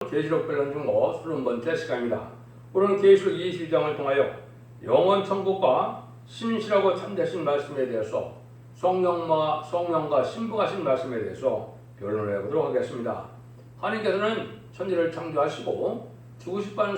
계시록 변론 중거 30번째 시간입니다. 오늘은 계시록 22장을 통하여 영원 천국과 신실하고 참되신 말씀에 대해서 성령과 신부하신 말씀에 대해서 변론을 해보도록 하겠습니다. 하나님께서는 천지를 창조하시고 주고 싶어하는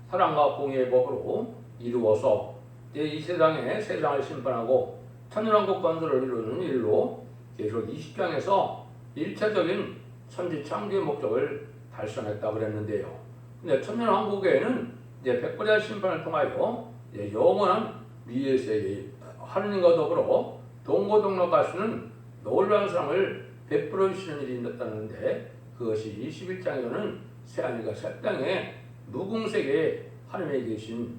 사랑과 공의의 법으로 이루어서 이 세상을 심판하고 천년왕국 건설을 이루는 일로 계시록 20장에서 일차적인 천지 창조의 목적을 달성했다고 그랬는데요. 근데 천년왕국에는 이제 백보자 심판을 통하여 이제 영원한 미의 세계 하느님과 더불어 동고동락할 수 있는 놀라운 사랑을 베풀어 주시는 일이 있다는데, 그것이 21장에서는 새하늘과 새 땅에 무궁세계에 하나님에 계신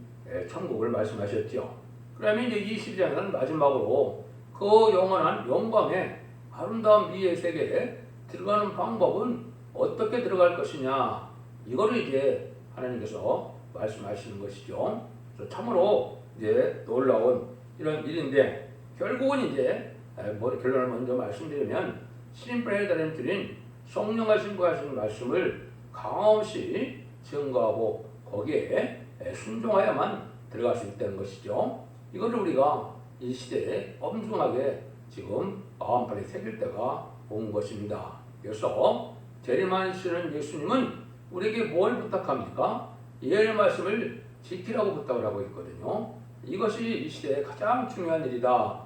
천국을 말씀하셨죠. 그러면 이제 22장에서는 마지막으로 그 영원한 영광의 아름다운 미의 세계에 들어가는 방법은 어떻게 들어갈 것이냐, 이거를 이제 하나님께서 말씀하시는 것이죠. 그래서 참으로 이제 놀라운 이런 일인데, 결국은 이제 결론을 먼저 말씀드리면 신인편에 드린 성령과 신부하신 말씀을 강함없이 증거하고 거기에 순종하야만 들어갈 수 있다는 것이죠. 이거를 우리가 이 시대에 엄중하게 지금 마음판에 새길 때가 온 것입니다. 그래서 재림하시는 예수님은 우리에게 뭘 부탁합니까? 예의 말씀을 지키라고 부탁을 하고 있거든요. 이것이 이 시대의 가장 중요한 일이다.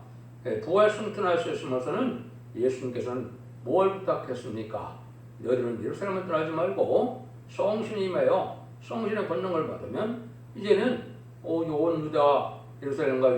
부활 승천하셨으면서는 예수님께서는 뭘 부탁했습니까? 너희는 예루살렘을 떠나지 말고 성신이 임하여 성신의 권능을 받으면 이제는 온 유다 예루살렘과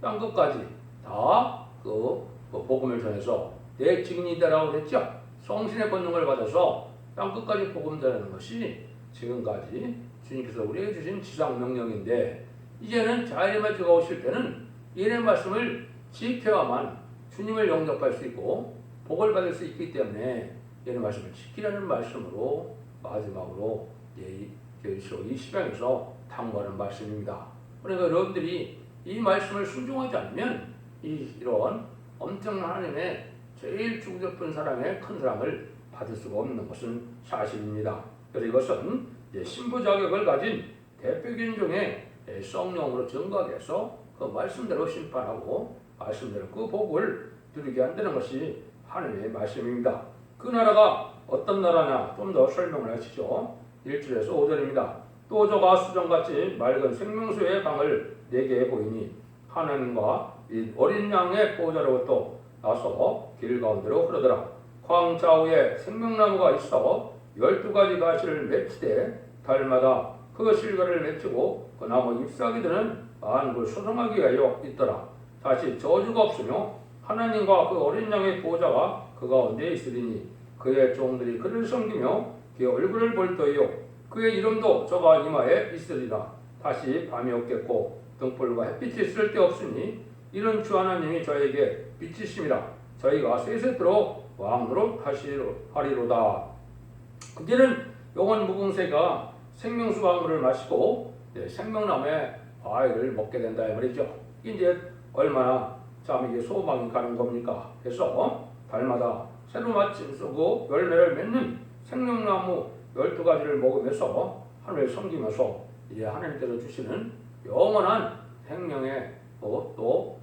땅끝까지 다 그 복음을 전해서 내 증인이다라고 했죠. 성신의 권능을 받아서 땅끝까지 복음 전하는 것이 지금까지 주님께서 우리에게 주신 지상 명령인데, 이제는 자연의 주가 오실 때는 이런 말씀을 지켜야만 주님을 영접할 수 있고 복을 받을 수 있기 때문에 이런 말씀을 지키라는 말씀으로 마지막으로 이 20장에서 탐구하는 말씀입니다. 그러니까 여러분들이 이 말씀을 순종하지 않으면 이런 엄청난 하나님의 제일 주고 싶은 사람의 큰 사랑을 받을 수가 없는 것은 사실입니다. 그래서 이것은 신부 자격을 가진 대표적인 중에 성령으로 증거하게 해서 그 말씀대로 심판하고 말씀대로 그 복을 누리게 한다는 것이 하나님의 말씀입니다. 그 나라가 어떤 나라냐 좀 더 설명을 하시죠. 1절에서 5절입니다. 또 저가 수정같이 맑은 생명수의 강을 내게 보이니 하나님과 이 어린 양의 보호자로부터 나서 길 가운데로 흐르더라. 광 좌우에 생명나무가 있어 12가지 가시를 맺히되 달마다 그 실과를 맺히고 그 나무 잎사귀 드는 만국을 소성하기 위하여 있더라. 다시 저주가 없으며 하나님과 그 어린 양의 보호자가 그 가운데 있으리니 그의 종들이 그를 섬기며 그의 얼굴을 볼 터이요 그의 이름도 저가 이마에 있으리라. 다시 밤이 없겠고 등불과 햇빛이 쓸데없으니 이런 주 하나님이 저에게 빛이심이라. 저희가 세세토록 왕으로 하리로다. 이제는 영원 무궁세가 생명수 강물을 마시고 생명나무의 과일을 먹게 된다 이 말이죠. 이제 얼마나 참 이게 소망이 가는 겁니까? 그래서 달마다 새로 마침 쏘고 열매를 맺는 생명나무 12가지를 먹으면서 하늘을 섬기면서 이제 하나님께서 주시는 영원한 생명의 또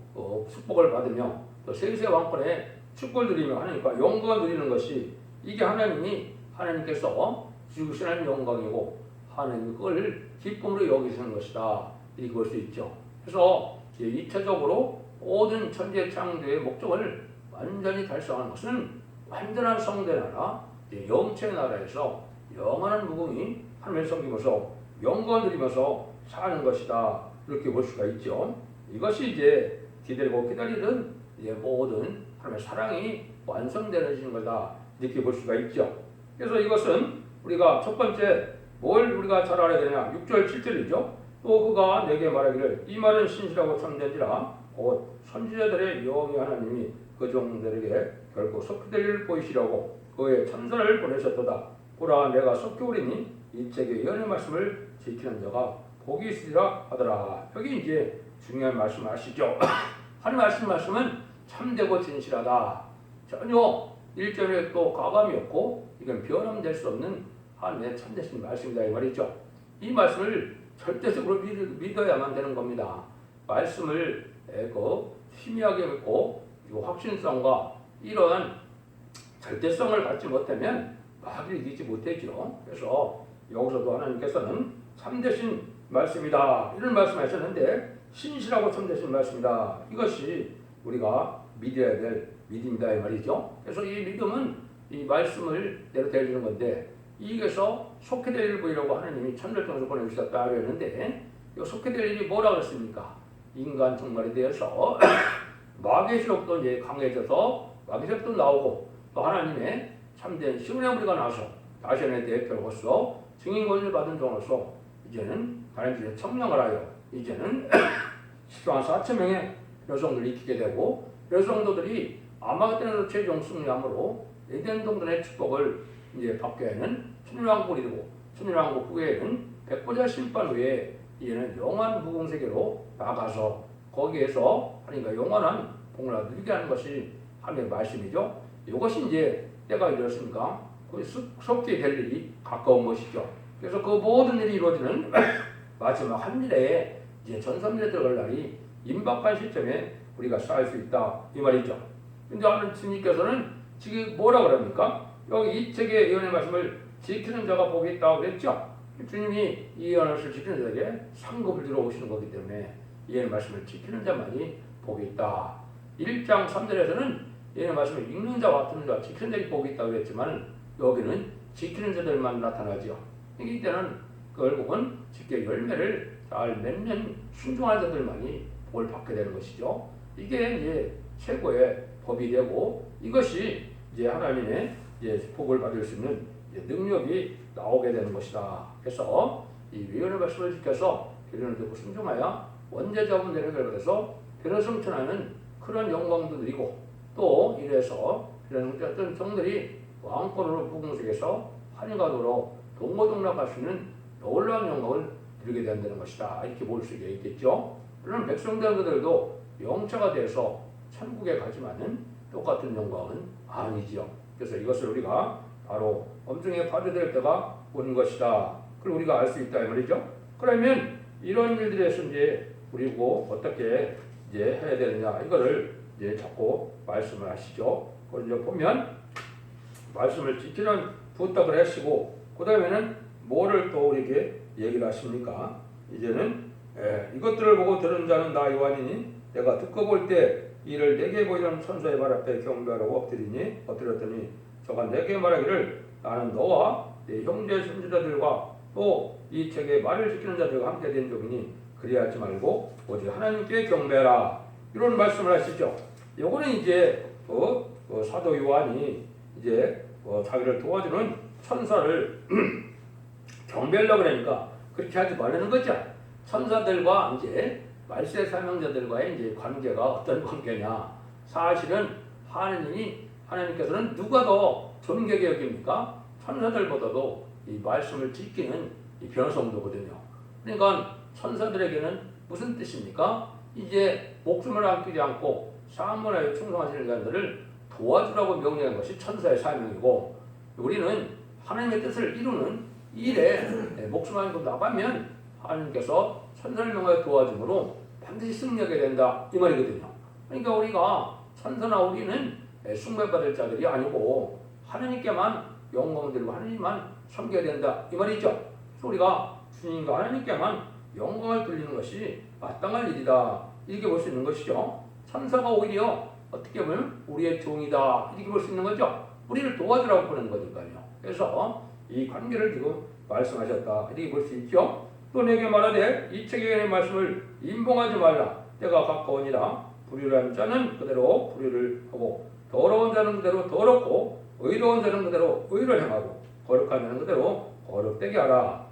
축복을 받으며 또 세세 왕권의 축복을 누리며 하나님과 영광을 누리는 것이 이게 하나님께서 주시는 영광이고 하나님 그걸 기쁨으로 여기시는 것이다, 이렇게 볼 수 있죠. 그래서 2차적으로 모든 천재 창조의 목적을 완전히 달성하는 것은 완전한 성대 나라, 영체 나라에서 영원한 무궁이 하나님을 섬기면서 영광을 누리면서 사는 것이다, 이렇게 볼 수가 있죠. 이것이 이제 기다리던 모든 하나님의 사랑이 완성되는 거다, 이렇게 볼 수가 있죠. 그래서 이것은 우리가 첫 번째 뭘 우리가 잘 알아야 되냐, 6절 7절이죠. 또 그가 내게 말하기를 이 말은 신실하고 참된지라 곧 선지자들의 여호와 하나님이 그 종들에게 결코 속히될 일을 보이시려고 그의 천사를 보내셨도다. 보라 내가 속히 오리니 이 책의 예언의 말씀을 지키는 자가 복이 있으리라 하더라. 여기 이제 중요한 말씀 아시죠? 하나님 말씀은 참되고 진실하다. 전혀 일점에 또 가감이 없고 이건 변함될 수 없는 하나님의 참되신 말씀이다 이 말이죠. 이 말씀을 절대적으로 믿어야만 되는 겁니다. 말씀을 희미하게 믿고 확신성과 이런 절대성을 갖지 못하면 마귀를 이기지 못했죠. 그래서 여기서도 하나님께서는 참되신 말씀이다 이런 말씀하셨는데 신실하고 참되신 말씀이다. 이것이 우리가 믿어야 될 믿음이다 이 말이죠. 그래서 이 믿음은 이 말씀을 대로 되어지는 건데 이게서 속해 될 일을 보이려고 하나님이 천절통에서 보내주셨다 그랬는데 이 속해 될 일이 뭐라고 했습니까? 인간 종말에 대해서 마귀의 시력도 이제 강해져서 마귀의 시력도 나오고 또 하나님의 참된 시온의 무리가 나서 다시안의 대표로서 증인 권위를 받은 종으로서 이제는 하나님의 청명을 하여 이제는 14만 4천 명의 여성들이 있게 되고 여성도들이 아마겟돈에서 최종 승리함으로 에덴 동산의 축복을 이제 받게 하는 천일왕국이 되고 천일왕국 후에는 백보자 심판 후에 이제는 영원한 무궁세계로 나가서 거기에서 하나님과 영원한 복을 누리게 하는 것이 하나님의 말씀이죠. 이것이 이제 때가 이렇습니까? 거의 속히 될 일이 가까운 것이죠. 그래서 그 모든 일이 이루어지는 마지막 한 일에 이제 전성기에 들어갈 날이 임박한 시점에 우리가 살 수 있다 이 말이죠. 근데 하나님 주님께서는 지금 뭐라 그럽니까? 여기 이 책의 예언의 말씀을 지키는 자가 복이 있다고 그랬죠. 주님이 이 예언을 지키는 자에게 상급을 들어 오시는 거기 때문에 이 예언의 말씀을 지키는 자만이 복이 있다. 1장 3절에서는 예언의 말씀을 읽는 자와 듣는 자, 지키는 자에게 복이 있다고 그랬지만 여기는 지키는 자들만 나타나죠. 이때는 결국은 직계 열매를 잘 맺는 순종한 자들만이 복을 받게 되는 것이죠. 이게 이제 최고의 법이 되고 이것이 이제 하나님의 이제 복을 받을 수 있는 능력이 나오게 되는 것이다. 그래서 이 예언의 말씀을 지켜서 결론을 듣고 순종하여 원죄자분 되는 결과에서 변호 성천하는 그런 영광도 누리고 또 이래서 이런 어떤 종들이 왕권으로 무궁색에서 하늘가도로 동고동락할 수 있는 놀라운 영광을 누리게 된다는 것이다. 이렇게 볼 수 있겠죠. 물론 백성들도 영차가 돼서 천국에 가지만은 똑같은 영광은 아니지요. 그래서 이것을 우리가 바로 엄중히 받아들일 때가 오는 것이다. 그걸 우리가 알 수 있다 이 말이죠. 그러면 이런 일들에서 이제 우리고 어떻게 이제 해야 되느냐 이거를 이제 자꾸 말씀을 하시죠. 그걸 이제 보면 말씀을 지키는 부탁을 하시고 그 다음에는 뭐를 또 우리에게 얘기를 하십니까? 이제는 이것들을 보고 들은 자는 나 요한이니 내가 듣고 볼 때 이를 내게 보이는 천사의 발 앞에 경배하라고 엎드렸더니 저가 내게 말하기를 나는 너와 내 형제 선지자들과 또 이 책의 말을 지키는 자들과 함께 된 종이니 그리하지 말고 오직 하나님께 경배하라 이런 말씀을 하시죠. 요거는 이제 사도 요한이 이제 자기를 도와주는 천사를 경배하려고 그러니까 그렇게 하지 말라는 거죠. 천사들과 이제 말세 사명자들과의 이제 관계가 어떤 관계냐? 사실은 하나님께서는 누가 더 존귀하게 여깁니까? 천사들보다도 이 말씀을 지키는 이 변성도거든요. 그러니까 천사들에게는 무슨 뜻입니까? 이제 목숨을 아끼지 않고 사문하여 충성하시는 자들을 도와주라고 명령한 것이 천사의 사명이고 우리는 하나님의 뜻을 이루는 일에 목숨을 아끼고 나가면 하나님께서 천사를 명하여 도와줌으로 반드시 승리하게 된다 이 말이거든요. 그러니까 우리가 천사나 우리는 숭배받을 자들이 아니고 하나님께만 영광을 드리고 하나님만 섬겨야 된다 이 말이죠. 그래서 우리가 주님과 하나님께만 영광을 돌리는 것이 마땅할 일이다 이렇게 볼 수 있는 것이죠. 천사가 오히려 어떻게 보면 우리의 종이다 이렇게 볼 수 있는 거죠. 우리를 도와주라고 보는 거니까요. 그래서 이 관계를 지금 말씀하셨다 이렇게 볼 수 있죠. 또 내게 말하되 이 책의 말씀을 임봉하지 말라. 때가 가까우니라. 불의한 자는 그대로 불의를 하고 더러운 자는 그대로 더럽고 의로운 자는 그대로 의를 행하고 거룩한 자는 그대로 거룩되게 하라.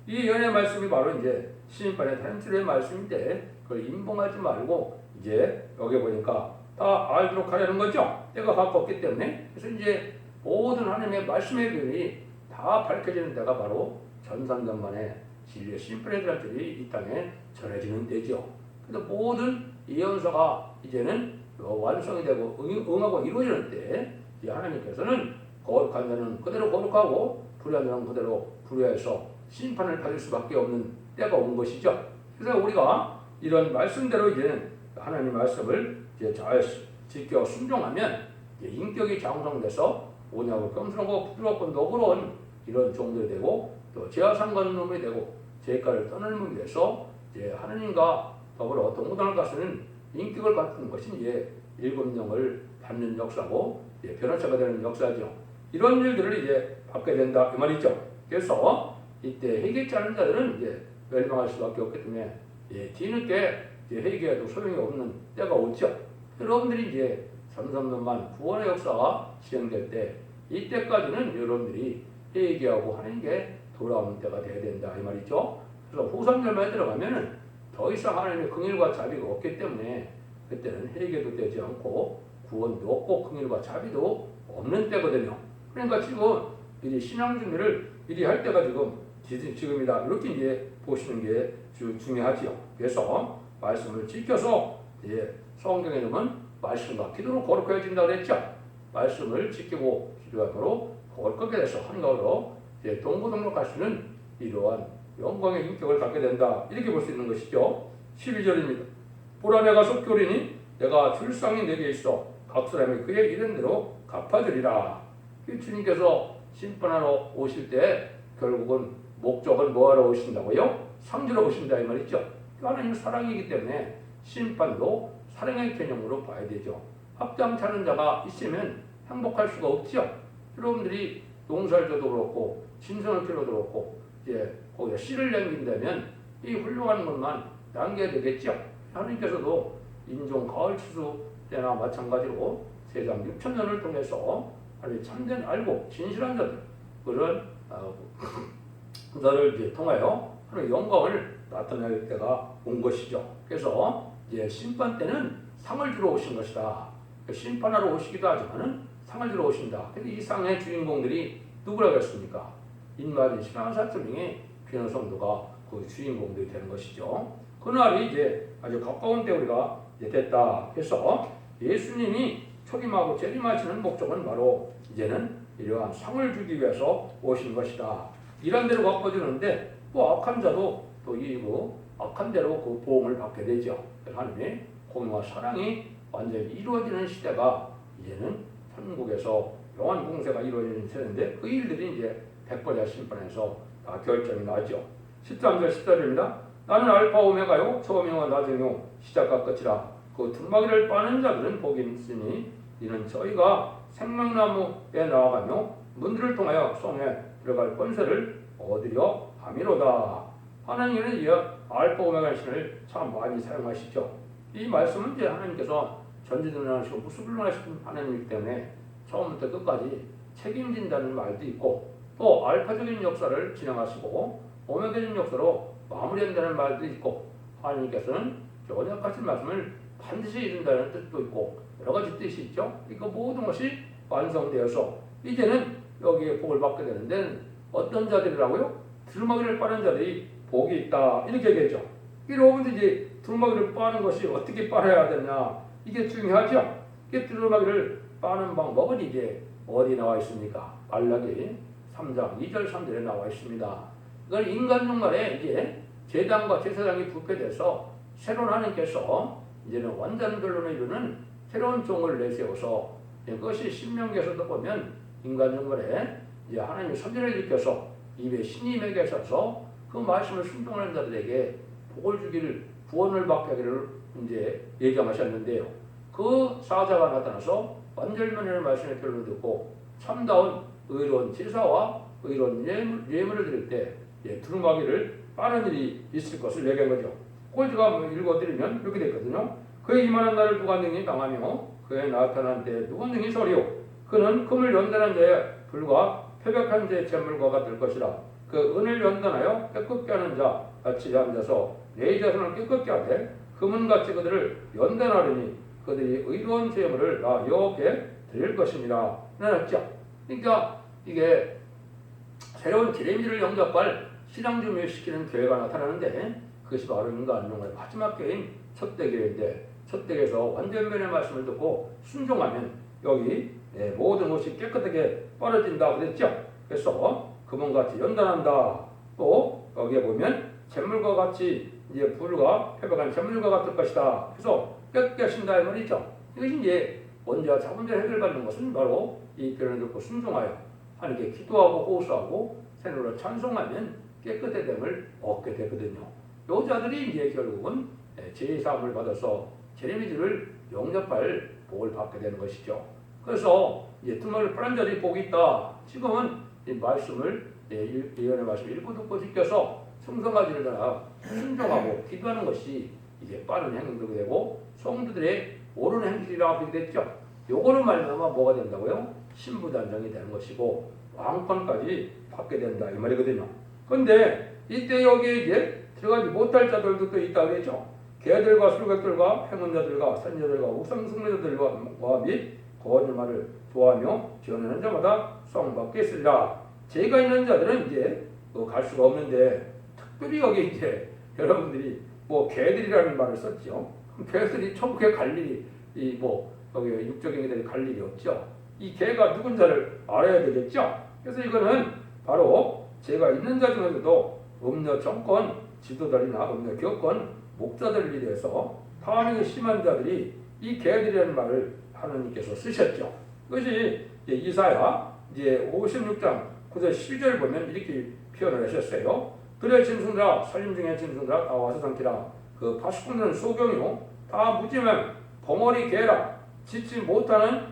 이 예언의 말씀이 바로 이제 시인판의 단출의 말씀인데 그걸 임봉하지 말고 이제 여기 보니까 다 알도록 하려는 거죠. 때가 가깝기 때문에. 그래서 이제 모든 하나님의 말씀의 비밀이 다 밝혀지는 데가 바로 전산전만의 진리의 심플레들한테이 이 땅에 전해지는 데죠. 그래서 모든 예언서가 이제는 완성이 되고 응하고 이루어지는 때 하나님께서는 거룩한 자는 그대로 거룩하고 불의한 그대로 불의해서 심판을 받을 수밖에 없는 때가 온 것이죠. 그래서 우리가 이런 말씀대로 이제 하나님 말씀을 이제 잘 지켜 순종하면 인격이 장성돼서 오냐고 겸손하고 부드럽고 너그러운 이런 종들이 되고 또 죄와 상관없는 놈이 되고 죄가를 떠나는 위해서 이제 하나님과 더불어 동무당을 가수는 인격을 갖는 것이 이제 일곱 영을 받는 역사고 변화체가 되는 역사죠. 이런 일들을 이제 받게 된다 이 말이죠. 그래서 이때 회개치 않은 자들은 이제 멸망할 수밖에 없기 때문에 뒤늦게 회개해도 소용이 없는 때가 오죠. 여러분들이 이제 삼삼년만 구원의 역사가 시행될 때 이때까지는 여러분들이 회개하고 하나님께 돌아오는 때가 돼야 된다 이 말이죠. 그래서 후삼절만에 들어가면은 더 이상 하나님의 긍휼과 자비가 없기 때문에 그때는 회개도 되지 않고 구원도 없고 긍휼과 자비도 없는 때거든요. 그러니까 지금 미리 신앙 준비를 미리 할 때가 지금이다 이렇게 이제 보시는 게 중요하지요. 그래서 말씀을 지켜서 성경에 보면 말씀과 기도로 거룩해진다고 그랬죠. 말씀을 지키고 기도하도록 거룩하게 돼서 한가로 동고동락할 수 있는 이러한 영광의 인격을 갖게 된다 이렇게 볼 수 있는 것이죠. 12절입니다. 보라 내가 속교리니 내가 줄상이 내게 있어 각 사람이 그의 이른 대로 갚아주리라. 주님께서 심판하러 오실 때 결국은 목적은 뭐하러 오신다고요? 상주러 오신다 이 말이죠. 하나님은 사랑이기 때문에 심판도 사랑의 개념으로 봐야 되죠. 합당치 않은 자가 있으면 행복할 수가 없죠. 여러분들이 농사를 져도 그렇고 신선을 필요도 그렇고 이제 거기에 씨를 남긴다면 이 훌륭한 것만 남겨야 되겠죠. 하나님께서도 인종 가을 추수 때나 마찬가지로 세상 6천년을 통해서 참된 알고 진실한 자들 그런 너를 이제 통하여 하나님의 영광을 나타낼 때가 온 것이죠. 그래서 이제 심판 때는 상을 주러 오신 것이다. 심판하러 오시기도 하지만은 상을 주러 오신다. 근데 이 상의 주인공들이 누구라고 했습니까? 인마진 신앙사철ring의 귀한 성도가 그 주인공들이 되는 것이죠. 그날이 이제 아주 가까운 때 우리가 이제 됐다. 그래서 예수님이 초림하고 재림하시는 목적은 바로 이제는 이러한 상을 주기 위해서 오신 것이다. 이런 대로 바꿔주는데 또 악한 자도 또 이 악한 대로 그 보응을 받게 되죠. 하나님의 공의와 사랑이 완전히 이루어지는 시대가 이제는 천국에서 영원 공세가 이루어지는 세대인데 그 일들이 이제 백보자 심판에서 다 결정이 나죠. 13절 14절입니다. 나는 알파 오메가요 처음이요 나중이요 시작과 끝이라. 그 두루마기를 빠는 자들은 복이 있으니 이는 저희가 생명나무에 나아가며 문들을 통하여 성에 들어갈 권세를 얻으려 함이로다. 하나님은 이 알파 오메가 신을 참 많이 사용하시죠. 이 말씀은 이제 하나님께서 전지전능하시고 무수불능하신 하나님이기 때문에 처음부터 끝까지 책임진다는 말도 있고 또 알파적인 역사를 진행하시고 오메가적인 역사로 마무리한다는 말도 있고 하나님께서는 언약하신 말씀을 반드시 이룬다는 뜻도 있고 여러 가지 뜻이 있죠. 이거 모든 것이 완성되어서 이제는 여기에 복을 받게 되는데 어떤 자들이라고요? 두루마기를 빠는 자들이 복이 있다 이렇게 얘기했죠. 여러분들 이제 두루마기를 빠는 것이 어떻게 빨아야 되냐 이게 중요하죠. 이게 두루마기를 빠는 방법은 이제 어디 나와 있습니까? 말라기 3장 2절 3절에 나와 있습니다. 이건 인간 종말에 이제 제단과 제사장이 부패돼서 새로운 하나님께서 이제는 완전 결론을 이루는 새로운 종을 내세워서 그것이 신명기에서도 보면 인간 종말에 이제 하나님의 선지를 일으켜서 입에 신이 매겨져서 그 말씀을 순종하는 자들에게 복을 주기를 구원을 받게 하기를 이제 예정하셨는데요. 그 사자가 나타나서 완전면의 말씀의 결론을 듣고 참다운 의로운 제사와 의로운 예물을 드릴 때 두루마기를 빠는 일이 있을 것을 얘기한 거죠. 그걸 제가 읽어드리면 이렇게 되거든요. 그의 이만한 날을 누가 능히 당하며 그의 나타난 때에 누가 능히 서리오. 그는 금을 연단한 자의 불과 표백한 자의 재물과 같을 것이라. 그 은을 연단하여 깨끗게 하는 자 같이 앉아서 내 자손을 깨끗게 하되 금은같이 그들을 연단하리니 그들이 의로운 재물을 나 여호와께 드릴 것입니다. 나눴죠. 그러니까 이게 새로운 제레미야를 영접할 신앙준비시키는 교회가 나타나는데 그것이 바로 인간용의 마지막 교회인 첫대교회인데 첫대교에서 완전면의 말씀을 듣고 순종하면 여기 모든 것이 깨끗하게 빠져진다고 그랬죠. 그래서 금은같이 연단한다. 또 여기에 보면 잿물과 같이 이제 불과 패배한 잿물과 같을 것이다. 그래서 깨끗하신다 이 말이죠. 이것이 이제 원죄와 자본죄 해결받는 것은 바로 이 표현을 듣고 순종하여 하나님께 기도하고 호소하고 새누로 찬송하면 깨끗해됨을 얻게 되거든요. 여자들이 이제 결국은 제사함을 받아서 제레미지를 영접할 복을 받게 되는 것이죠. 그래서 이제 등을 파란 자들이 복이 있다. 지금은 이 말씀을 예언의 말씀 읽고 듣고 지켜서 성성가지를 따라 순종하고 기도하는 것이 이제 빠른 행동이 되고 성도들의 옳은 행실이라고 하게 됐죠. 요거는 말하면 뭐가 된다고요? 신부단장이 되는 것이고 왕권까지 받게 된다 이 말이거든요. 그런데 이때 여기에 이제 들어가지 못할 자들도 또 있다 그랬죠. 개들과 술객들과 행운자들과 선자들과 우상숭배자들과 및 거짓말을 좋아하며 지어내는 자마다 썽받게 있으리라. 죄가 있는 자들은 이제 갈 수가 없는데 특별히 여기 이제 여러분들이 뭐 개들이라는 말을 썼죠. 개들이 천국에 갈 일이 여기 육적인 개들이 갈 일이 없죠. 이 개가 누군자를 알아야 되겠죠. 그래서 이거는 바로 죄가 있는 자 중에서도 음녀 정권 지도자들이나 음녀 교권 목자들을 위해서 탐욕이 심한 자들이 이 개들이라는 말을 하나님께서 쓰셨죠. 그것이 이사야 이제 56장 9절 10절 보면 이렇게 표현을 하셨어요. 들의 짐승들아 살림 중에 짐승들아 다 와서 삼키라. 그 파수꾼들은 소경이요 다 무지면 벙어리 개라. 짓지 못하는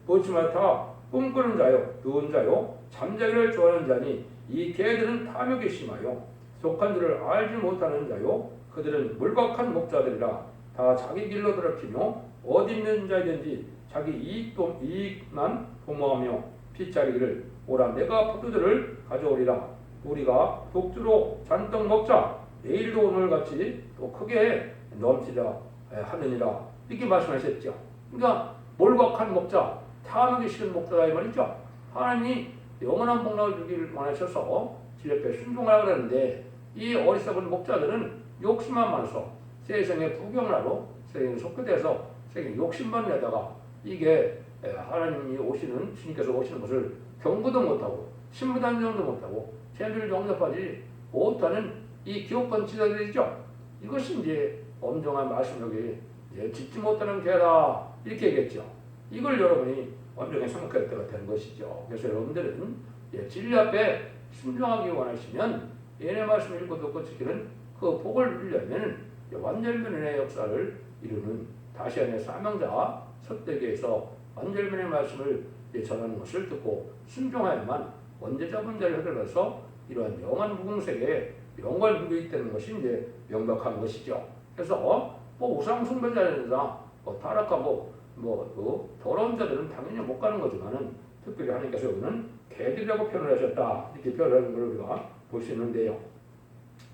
보지만 다 꿈꾸는 자요 누운 자요 잠자기를 좋아하는 자니 이 개들은 탐욕이 심하여 속한 줄을 알지 못하는 자요 그들은 물박한 목자들이라. 다 자기 길로 더럽히며 어디 있는 자이든지 자기 이익만 도모하며 핏자리기를 오라. 내가 포도주를 가져오리라. 우리가 독주로 잔뜩 먹자. 내일도 오늘같이 또 크게 넘치라 하느니라. 이렇게 말씀하셨죠. 그러니까 몰박한 목자, 탐욕이 싫은 목자다 이 말이죠. 하나님이 영원한 복락을 주기를 원하셔서 지 옆에 순종하라고 그러는데 이 어리석은 목자들은 욕심만 많아서 세상에 구경을 하러 세상에 속게 돼서 세상에 욕심만 내다가 이게 하나님이 오시는 주님께서 오시는 것을 경고도 못하고 신부단정도 못하고 죄를 용납하지 못하는 이 기업권 지자들이죠. 이것이 이제 엄정한 말씀력이 짓지 못하는 죄다 이렇게 얘기했죠. 이걸 여러분이 엄정히 생각할 때가 되는 것이죠. 그래서 여러분들은 진리 앞에 순종하기 원하시면 예언의 말씀을 읽고 듣고 지키는 그 복을 누리려면 완전변의 역사를 이루는 다시안의 사명자 석대기에서 완전변의 말씀을 전하는 것을 듣고 순종하야만 원죄자 문제를 해결해서 이러한 영원 무궁색에 영광을 누리게 되는 것이 이제 명백한 것이죠. 그래서 우상 숭배자들이나 타락하고 더러운 자들은 당연히 못 가는 거지만은 특별히 하나님께서 여기는 개들이라고 표현을 하셨다 이렇게 표현하는 걸 우리가 볼 수 있는데요.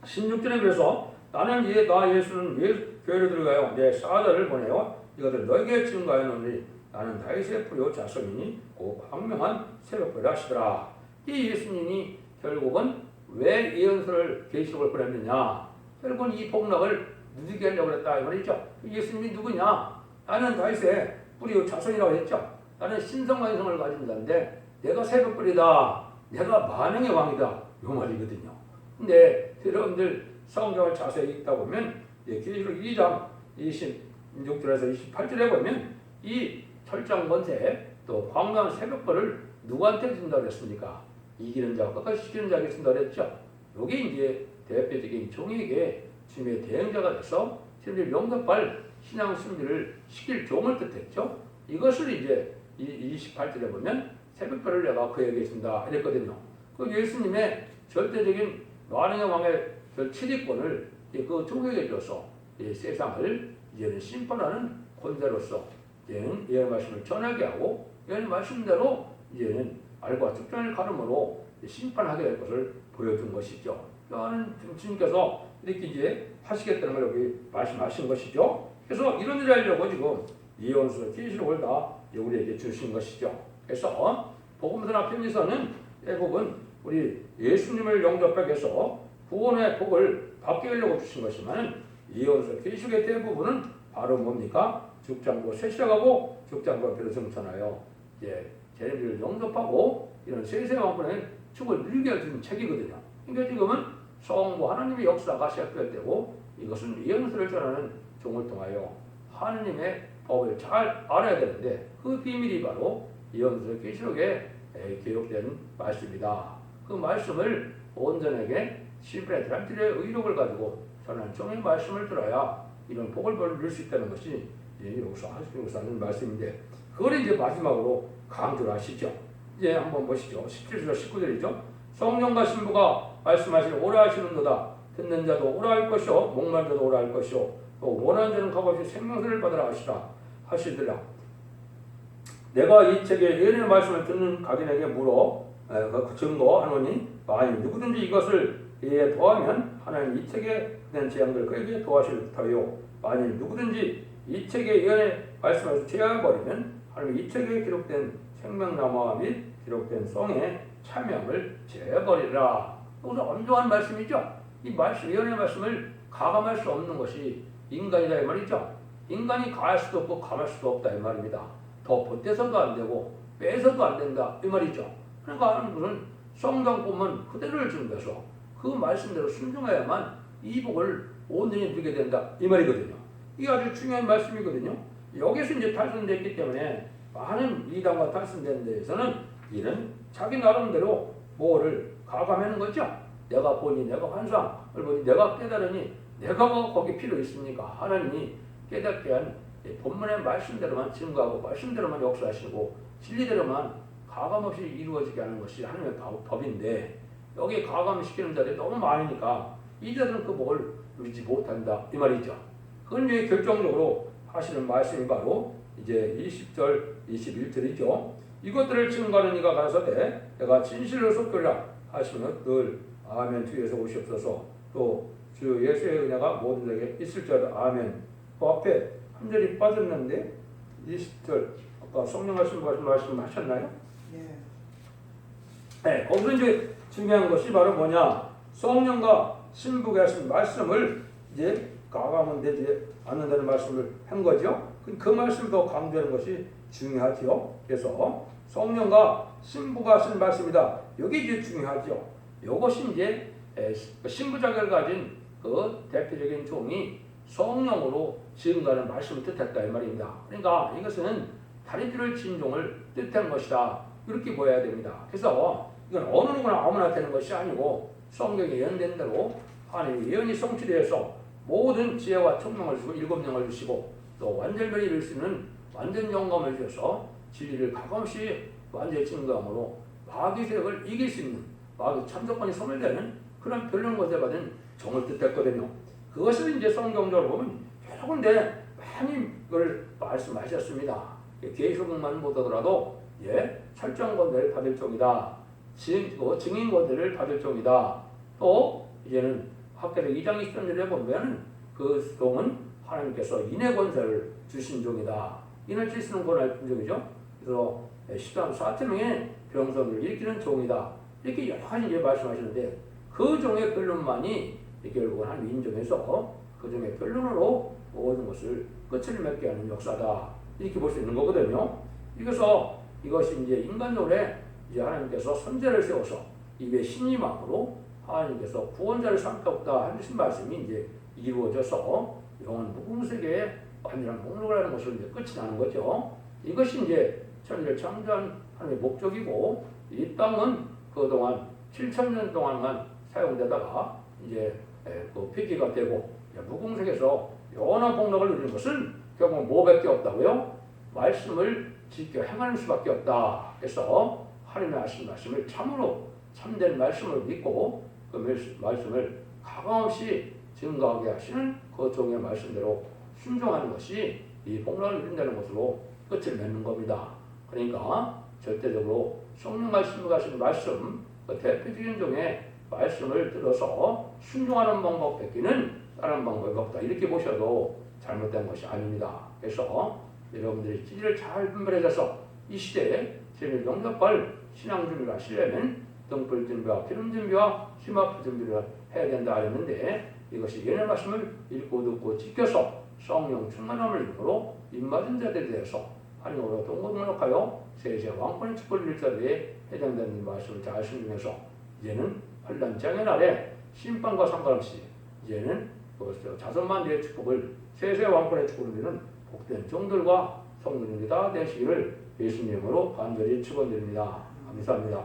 16절에 그래서 나는 나 예수는 교회로 들어가요. 내 사자를 보내요. 이것을 너에게 증거하노니 나는 다윗의 뿌리요 자손이니 곧 광명한 새벽불이라 하시더라. 이 예수님이 결국은 왜 예언서를 계시록을 보냈느냐? 결국은 이 복락을 누리게 하려고 했다 이 말이죠. 예수님이 누구냐? 나는 다윗의 뿌리요 자손이라고 했죠. 나는 신성만성을 가진 자인데 내가 새벽불이다. 내가 만왕의 왕이다. 이 말이거든요. 근데 여러분들 성경을 자세히 읽다 보면 계시록 2장 26절에서 28절에 보면 이 철장 권세 또 광명한 새벽불을 누구한테 준다고 했습니까? 이기는 자와 끝까지 지키는 자에게 준다고 했죠. 이게 이제 대표적인 종에게 주님의 대행자가 돼서 신들 영접할 신앙 승리를 시킬 종을 뜻했죠. 이것을 이제 28절에 보면 새벽별을 내가 그에게 준다 이랬거든요. 그 예수님의 절대적인 만왕의 왕의 7위권을 그 종에게 줘서 세상을 이제는 심판하는 권세로서 이제는 예언의 말씀을 전하게 하고 예언의 말씀대로 이제는 알과 특별을 가름으로 심판하게 될 것을 보여준 것이죠. 그러니까 주님께서 이렇게 이제 하시겠다는 걸 여기 말씀하신 것이죠. 그래서 이런 일을 하려고 지금 예언서 계시록을 다 우리에게 주신 것이죠. 그래서 복음서나 편지서는 대부분 우리 예수님을 영접하게 해서 구원의 복을 받게 하려고 주신 것이지만 예언서 계시록의 대부분은 바로 뭡니까? 죽장고 쇠시라가고 죽장고 앞에서 정천하여 제레미야를 영접하고 이런 세세 왕권의 축을 늘게 해주는 책이거든요. 그러니까 지금은 성부 하나님의 역사가 시작되었고 이것은 예언서를 전하는 종을 통하여 하나님의 법을 잘 알아야 되는데 그 비밀이 바로 예언서 계시록에 기록된 말씀이다. 그 말씀을 온전하게 신분의 드람들의 의록을 가지고 전하는 종의 말씀을 들어야 이런 복을 누릴 수 있다는 것이 여기서 하는 말씀인데 그걸 이제 마지막으로 강조를 하시죠. 이제 한번 보시죠. 17절 19절이죠. 성령과 신부가 말씀하시는 오라 하시는도다. 듣는 자도 오라 할 것이요 목마른 자도 오라 할 것이요 또 원하는 자는 가고없이 생명수를 받으라 하시더라. 내가 이 책의 예언의 말씀을 듣는 각인에게 물어 증거하노니 만일 누구든지 이것을 이에 더하면 하나님 이 책에 대한 재앙들을 그에게 더하실 터요. 만일 누구든지 이 책의 예언의 말씀을 제어해버리면 하나님 이 책에 기록된 생명나무와 및 기록된 성의 참여함을 제어해버리라. 이것은 엄중한 말씀이죠. 이 말씀, 예언의 말씀을 가감할 수 없는 것이 인간이다 이 말이죠. 인간이 가할 수도 없고 감할 수도 없다 이 말입니다. 더 보태서도 안 되고 빼서도 안 된다 이 말이죠. 그러니까 하는 분은 성경 보면 그대로를 준비해서 그 말씀대로 순종해야만 이 복을 온전히 누리게 된다 이 말이거든요. 이게 아주 중요한 말씀이거든요. 여기서 이제 탈선됐기 때문에 많은 이단과 탈선된 데에서는 이는 자기 나름대로 뭐를 가감하는 거죠. 내가 보니 내가 환상을 보니 내가 깨달으니 내가 뭐 거기 필요 있습니까? 하나님이 깨닫게 한 본문의 말씀대로만 증거하고 말씀대로만 역사하시고 진리대로만 가감없이 이루어지게 하는 것이 하나님의 법인데 여기에 가감시키는 자들이 너무 많으니까 이 자들은 그 복을 누리지 못한다 이 말이죠. 그건 이제 결정적으로 하시는 말씀이 바로 이제 20절 21절이죠. 이것들을 증거하는 이가 가라사대 내가 진실로 속결라 하시면 늘 아멘 주에서 오시옵소서. 또 주 예수의 은혜가 모든에게 있을 줄 아멘. 그 앞에 한 절이 빠졌는데 20절 아까 성령 말씀 하셨나요? 네, 거기서 이제 중요한 것이 바로 뭐냐? 성령과 신부가 하신 말씀을 이제 가감은 되지 않는다는 말씀을 한 거죠. 그 말씀을 더 강조하는 것이 중요하죠. 그래서 성령과 신부가 하신 말씀이다. 여기 이제 중요하죠. 이것이 이제 신부 자격을 가진 그 대표적인 종이 성령으로 증거하는 말씀을 뜻했다 이 말입니다. 그러니까 이것은 다리줄을 진 종을 뜻한 것이다. 이렇게 보여야 됩니다. 그래서 이건 어느 누구나 아무나 되는 것이 아니고 성경에 예언된 대로 하나님의 예언이 성취되어서 모든 지혜와 총명을 주고 일곱 영을 주시고 또 완전변이 이룰 수 있는 완전 영감을 주셔서 진리를 가감없이 완전히 증거함으로 마귀 세력을 이길 수 있는 마귀 참석권이 소멸되는 그런 변론 것에 받은 종을 뜻했거든요. 그것을 이제 성경적으로 보면 여러 군데 많이 그걸 말씀하셨습니다. 계시록만 보더라도 설정 권세를 받을 종이다. 증인 권세를 받을 종이다. 또 이제는 학계를 2장 23절에 보면 그 종은 하나님께서 인해 권세를 주신 종이다. 인을 칠수는 권할 종이죠. 그래서 13 4천명의 병선을 일으키는 종이다. 이렇게 여러 가지 이제 말씀하시는데 그 종의 변론만이 결국은 한 인정해서 그 종의 변론으로 모든 것을 끝을 맺게 하는 역사다. 이렇게 볼 수 있는 거거든요. 그래서 이것이 이제 인간적으로 이제 하나님께서 선제를 세워서 입에 신이 마음으로 하나님께서 구원자를 삼켰다 하신 말씀이 이제 이루어져서 영원 무궁세계에 완전한 목록을 하는 것으로 이제 끝이 나는 거죠. 이것이 이제 천지를 창조한 하나님의 목적이고 이 땅은 그동안 7,000년 동안만 사용되다가 이제 그 폐기가 되고 무궁세계에서 영원한 복락을 누리는 것은 결국 뭐밖에 없다고요? 말씀을 지켜 행하는 수밖에 없다. 그래서 하나님의 하신 말씀을 참으로 참된 말씀을 믿고 그 말씀을 가감없이 증거하게 하시는 그 종의 말씀대로 순종하는 것이 이 복락을 누린다는 것으로 끝을 맺는 겁니다. 그러니까 절대적으로 성령 말씀과 하신 말씀 그 대표적인 종의 말씀을 들어서 순종하는 방법 뺏기는 다른 방법이 없다. 이렇게 보셔도 잘못된 것이 아닙니다. 그래서 여러분들이 진리를 잘 분별해서 이 시대에 진리를 영접할 신앙 준비를 하시려면 등불 준비와 기름 준비와 심화프 준비를 해야 된다 하였는데 이것이 예언의 말씀을 읽고 듣고 지켜서 성령 충만함을 입으로 입맞은 자들에 대해서 하나님으로 동고동락하여 세세 왕권의 축복을 누릴 자들에 해당되는 말씀을 잘 순종해서 이제는 환란장의 날에 심판과 상관없이 이제는 자손만대의 축복을 세세 왕권의 축복을 누리는 복된 종들과 성도님이 다 되시기를 예수님 이름으로 간절히 축원드립니다. 감사합니다.